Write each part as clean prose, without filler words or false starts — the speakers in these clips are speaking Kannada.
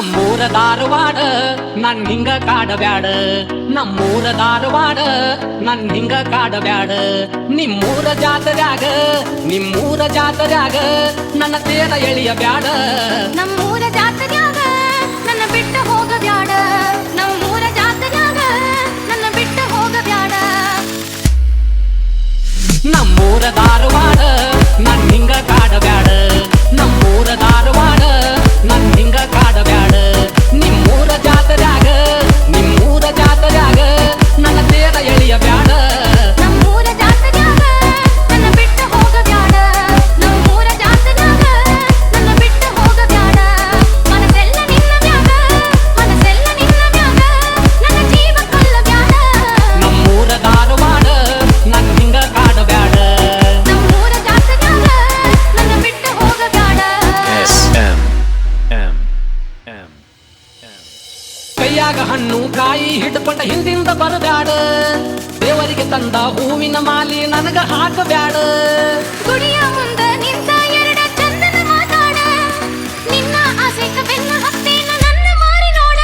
ನಮ್ಮೂರ ಧಾರವಾಡ ನನ್ ಹಿಂಗ ಕಾಡಬ್ಯಾಡ ನಮ್ಮೂರ ಧಾರವಾಡ ನನ್ ಹಿಂಗ ಕಾಡಬ್ಯಾಡ ನಿಮ್ಮೂರ ಜಾತ್ರ್ಯಾಗ ನನ್ನ ತೇರ ಎಳಿಯಬ್ಯಾಡ ನಮ್ಮೂರ ಜಾತ್ರ್ಯಾಗ ನನ್ನ ಬಿಟ್ಟು ಹೋಗಬ್ಯಾಡ ನಮ್ಮೂರ ಜಾತ್ರ್ಯಾಗ ನನ್ನ ಬಿಟ್ಟು ಹೋಗಬ್ಯಾಡ ನಮ್ಮೂರ ಧಾರವಾಡ ನನ್ ಹಿಂಗ ಕಾಡಬ್ಯಾಡ ನಮ್ಮೂರ ಧಾರವಾಡ ನನ್ ಹಿಂಗ ಕಾಡಬ್ಯಾಡ ನಿಮ್ಮೂರ ಜಾತ್ರ್ಯಾಗ ನನ್ನ ತೇರ ಎಳಿಯಬ್ಯಾಡ ನಮ್ಮೂರ ಜಾತ್ರ್ಯಾಗ ನನ್ನ ಬಿಟ್ಟು ಹೋಗಬ್ಯಾಡ ನಮ್ಮೂರ ಜಾತ್ರ್ಯಾಗ ನನ್ನ ಬಿಟ್ಟು ಹೋಗಬ್ಯಾಡ ಮನಸ್ಸೆಲ್ಲ ನಿನ್ನ ಮ್ಯಾಗ ನನ್ನ ಜೀವ ಕೊಲ್ಲಬ್ಯಾಡ ನಮ್ಮೂರ ಧಾರವಾಡ ನನ್ ಹಿಂಗ ಕಾಡಬ್ಯಾಡ ನಮ್ಮೂರ ಜಾತ್ರ್ಯಾಗ ನನ್ನ ಬಿಟ್ಟು ಹೋಗಬ್ಯಾಡ ಕೈಯಾಗ ಹಣ್ಣು ಕಾಯಿ ಹಿಡ್ಕೊಂಡ ಹಿಂದಿಂದ ಬರಬ್ಯಾಡ ದೇವರಿಗೆ ತಂದ ಹೂವಿನ ಮಾಲಿ ನನಗ ಹಾಕಬ್ಯಾಡ ಗುಡಿಯ ಮುಂದ ನಿಂತ ಎರಡ ಚಂದನ ಮಾತಾಡ ನಿನ್ನ ಆಸೆಕ ಬೆನ್ನ ಹತ್ತೇನ ನನ್ನ ಮಾರಿ ನೋಡ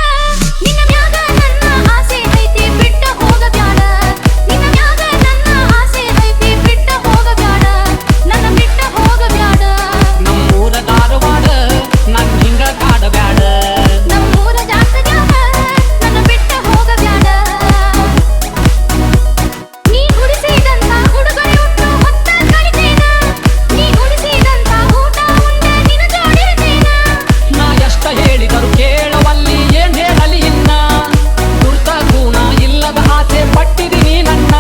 ನಿನ್ನ ಮ್ಯಾಗ ನನ್ನ ಆಸೆ ಐತಿ ಬಿಟ್ಟು ಹೋಗಬ್ಯಾಡ ನಿನ್ನ ಮ್ಯಾಗ ನನ್ನ ಆಸೆ ಐತಿ ಬಿಟ್ಟು ಹೋಗಬ್ಯಾಡ ನನ್ನ ಬಿಟ್ಟು ಹೋಗಬ್ಯಾಡ ನಮ್ಮೂರ ಧಾರವಾಡ ನನ್ ಹಿಂಗ ಕಾಡಬ್ಯಾಡ ನಮ್ಮೂರ ಜಾತ್ರ್ಯಾಗ ನನ್ನ ಬಿಟ್ಟು ಹೋಗಬ್ಯಾಡ ನೀ ಉಡಿಸಿದಂತ ಉಡುಗೊರೆ ಉಟ್ಟು ಹೊತ್ತ ಕಳಿತೇನ ನೀ ಉಡಿಸಿದಂತ ಊಟ ಉಂಡೆ ನಿನ್ನ ಜೋಡಿರ್ತೇನ ನಾ ಎಷ್ಟ ಹೇಳಿದರು ಕೇಳವಲ್ಲಿ ಏನ್ ಹೇಳಲಿ ಇನ್ನ ದುರ್ತ ಗುಣ ಇಲ್ಲದ ಆಸೆ ಪಟ್ಟಿದೀನಿ ನನ್ನ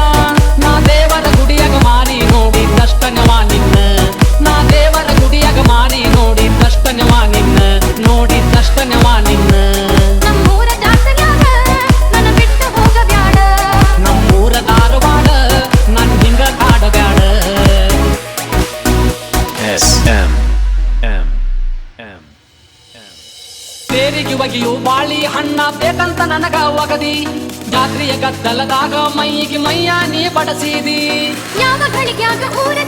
ನಾ ದೇವರ ಗುಡಿಯಾಗ ಮಾರಿ ನೋಡಿದ್ದಷ್ಟನವಾ ನಿನ್ನ ನಾ ದೇವರ ಗುಡಿಯಾಗ ಮಾರಿ ನೋಡಿದ್ದಷ್ಟನವಾ ನಿನ್ನ ನೋಡಿದ್ದಷ್ಟನವಾ ನಿನ್ನ ನಮ್ಮೂರ ಜಾತ್ರ್ಯಾಗ ನನ್ನ ಬಿಟ್ಟು ಹೋಗಬ್ಯಾಡ ನಮ್ಮೂರ ಧಾರವಾಡ ನನ್ ಹಿಂಗ ಕಾಡಬ್ಯಾಡ ತೇರಿಗೆ ಒಗೆಯು ಬಾಳಿ ಹಣ್ಣ ಬೇಕಂತ ನನಗ ಒಗದಿ ಜಾತ್ರೆಯ ಗದ್ದಲದಾಗ ಮೈಗೆ ಮೈಯ ನೀ ಬಡಸಿದಿ ಯಾವ ಗಳಿಗ್ಯಾಗ ಊರ